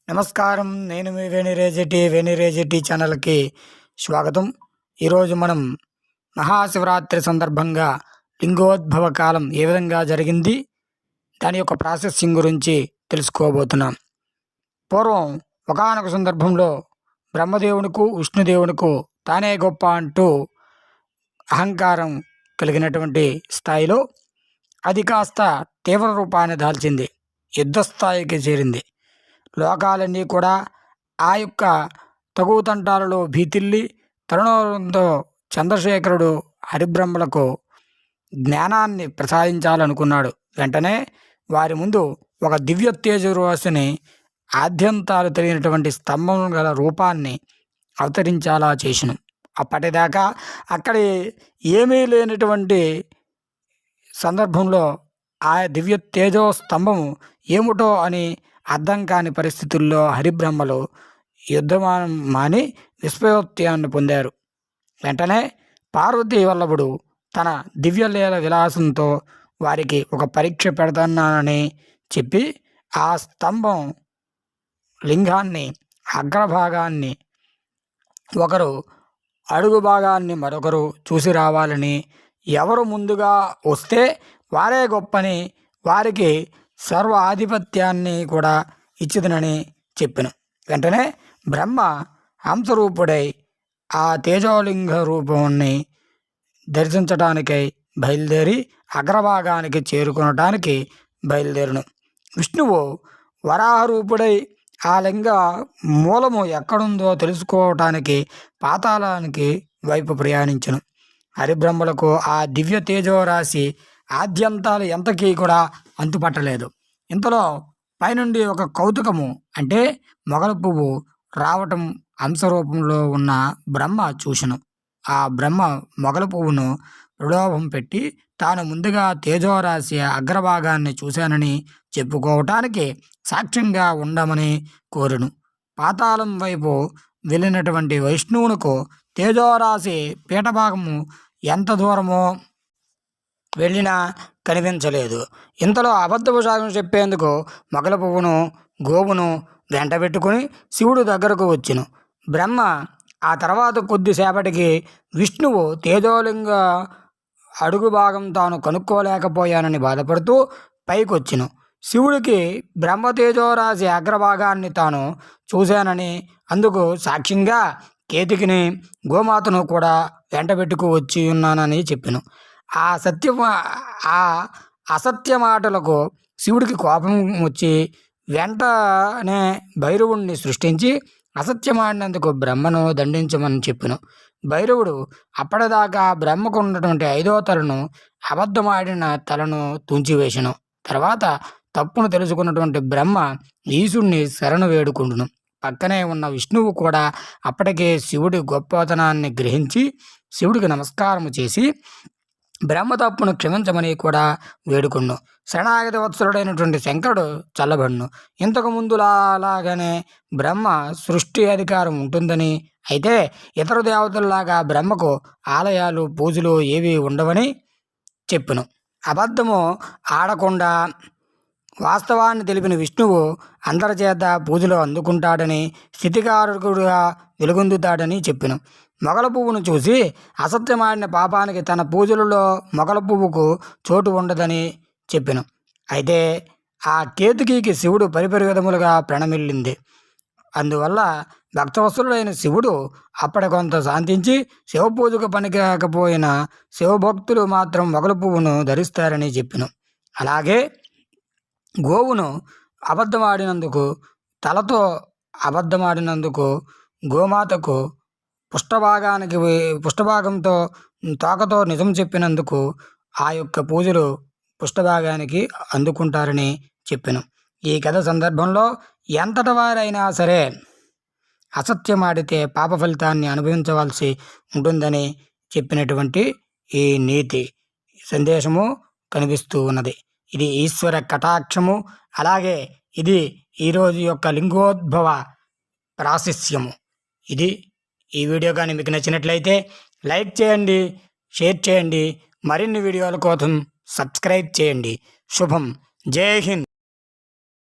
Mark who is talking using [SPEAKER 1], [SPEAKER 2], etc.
[SPEAKER 1] నమస్కారం. నేను మీ వేణిరేజిటి ఛానల్కి స్వాగతం. ఈరోజు మనం మహాశివరాత్రి సందర్భంగా లింగోద్భవ కాలం ఏ విధంగా జరిగింది, దాని యొక్క ప్రాసెసింగ్ గురించి తెలుసుకోబోతున్నాం. పూర్వం ఒకానొక సందర్భంలో బ్రహ్మదేవునికు విష్ణుదేవునికు తానే గొప్ప అంటూ అహంకారం కలిగినటువంటి స్థాయిలో అది కాస్త తీవ్ర రూపాన్ని దాల్చింది, యుద్ధ స్థాయికి చేరింది. లోకాలన్నీ కూడా ఆ యొక్క తగుతంటాలలో భీతిల్లి తరుణంతో చంద్రశేఖరుడు హరిబ్రహ్మలకు జ్ఞానాన్ని ప్రసాదించాలనుకున్నాడు. వెంటనే వారి ముందు ఒక దివ్య తేజరాశిని, ఆద్యంతాలు తెలియనటువంటి స్తంభం గల రూపాన్ని అవతరించాలా చేసిన. అప్పటిదాకా అక్కడ ఏమీ లేనటువంటి సందర్భంలో ఆ దివ్య తేజో స్తంభము ఏమిటో అని అర్థం కాని పరిస్థితుల్లో హరిబ్రహ్మలు యుద్ధమానం మాని విశ్వోత్యాన్ని పొందారు. వెంటనే పార్వతీ వల్లభుడు తన దివ్యలీల విలాసంతో వారికి ఒక పరీక్ష పెడతానని చెప్పి ఆ స్తంభం లింగాన్ని అగ్రభాగాన్ని ఒకరు, అడుగు భాగాన్ని మరొకరు చూసి రావాలని, ఎవరు ముందుగా వస్తే వారే గొప్పని, వారికి సర్వ ఆధిపత్యాన్ని కూడా ఇచ్చిదనని చెప్పిన. వెంటనే బ్రహ్మ హంసరూపుడై ఆ తేజోలింగ రూపాన్ని దర్శించటానికై బయలుదేరి అగ్రభాగానికి చేరుకొనటానికి బయలుదేరును. విష్ణువు వరాహరూపుడై ఆ లింగ మూలము ఎక్కడుందో తెలుసుకోవటానికి పాతాళానికి వైపు ప్రయాణించును. హరిబ్రహ్మలకు ఆ దివ్య తేజోరాశి ఆద్యంతాలు ఎంతకీ కూడా అంతుపట్టలేదు. ఇంతలో పైనుండి ఒక కౌతుకము, అంటే మొగల పువ్వు రావటం హంసరూపంలో ఉన్న బ్రహ్మ చూసెను. ఆ బ్రహ్మ మొగల పువ్వును ప్రలోభం పెట్టి తాను ముందుగా తేజోరాశి అగ్రభాగాన్ని చూశానని చెప్పుకోవటానికి సాక్ష్యంగా ఉండమని కోరెను. పాతాళం వైపు వెళ్ళినటువంటి వైష్ణవునికి తేజోరాశి పీఠభాగము ఎంత దూరమో వెళ్ళినా కనిపించలేదు. ఇంతలో అబద్ధపు సాగం చెప్పేందుకు మొగల పువ్వును, గోవును వెంట పెట్టుకుని శివుడు దగ్గరకు వచ్చెను. బ్రహ్మ ఆ తర్వాత కొద్దిసేపటికి విష్ణువు తేజోలింగ అడుగు భాగం తాను కనుక్కోలేకపోయానని బాధపడుతూ పైకొచ్చెను. శివుడికి బ్రహ్మ తేజోరాశి అగ్రభాగాన్ని తాను చూశానని, అందుకు సాక్ష్యంగా కేతికిని, గోమాతను కూడా వెంట పెట్టుకు వచ్చి ఉన్నానని చెప్పెను. ఆ అసత్య మాటలకు శివుడికి కోపం వచ్చి వెంటనే భైరవుణ్ణి సృష్టించి అసత్యమాడినందుకు బ్రహ్మను దండించమని చెప్పెను. భైరవుడు అప్పటిదాకా బ్రహ్మకు ఉన్నటువంటి 5వ తలను, అబద్ధమాడిన తలను తుంచివేసెను. తర్వాత తప్పును తెలుసుకున్నటువంటి బ్రహ్మ ఈశుణ్ణి శరణు వేడుకుండును. పక్కనే ఉన్న విష్ణువు కూడా అప్పటికే శివుడి గొప్పతనాన్ని గ్రహించి శివుడికి నమస్కారము చేసి బ్రహ్మ తప్పును క్షమించమని కూడా వేడుకున్ను. శరణాగతి వత్సలుడైనటువంటి శంకరుడు చల్లబడును. ఇంతకు ముందులాగానే బ్రహ్మ సృష్టి అధికారం ఉంటుందని, అయితే ఇతర దేవతల్లాగా బ్రహ్మకు ఆలయాలు, పూజలు ఏవి ఉండవని చెప్పును. అబద్ధము ఆడకుండా వాస్తవాన్ని తెలిపిన విష్ణువు అందరి చేత పూజలు అందుకుంటాడని, స్థితికారకుడుగా వెలుగొందుతాడని చెప్పెను. మొగల పువ్వును చూసి అసత్యమాడిన పాపానికి తన పూజలలో మొగల పువ్వుకు చోటు ఉండదని చెప్పెను. అయితే ఆ కేతుకీకి శివుడు పరిపరి విధములుగా ప్రణమిల్లింది. అందువల్ల భక్తవత్సలుడైన శివుడు అప్పటి కొంత శాంతించి శివపూజకు పనికిరాకపోయిన శివభక్తులు మాత్రం మొగల పువ్వును ధరిస్తారని చెప్పెను. అలాగే గోవును తలతో అబద్ధమాడినందుకు గోమాతకు పుష్టభాగంతో తోకతో నిజం చెప్పినందుకు ఆ యొక్క పూజలు పుష్టభాగానికి అందుకుంటారని చెప్పెను. ఈ కథ సందర్భంలో ఎంతటి వారైనా సరే అసత్యమాడితే పాప ఫలితాన్ని అనుభవించవలసి ఉంటుందని చెప్పినటువంటి ఈ నీతి సందేశము కనిపిస్తూ ఉన్నది. ఇది ఈశ్వర కటాక్షము. అలాగే ఇది ఈరోజు యొక్క లింగోద్భవ ప్రాశస్యము. ఈ వీడియో కానీ మీకు నచ్చినట్లయితే లైక్ చేయండి, షేర్ చేయండి. మరిన్ని వీడియోల కోసం సబ్స్క్రైబ్ చేయండి. శుభం. జై హింద్.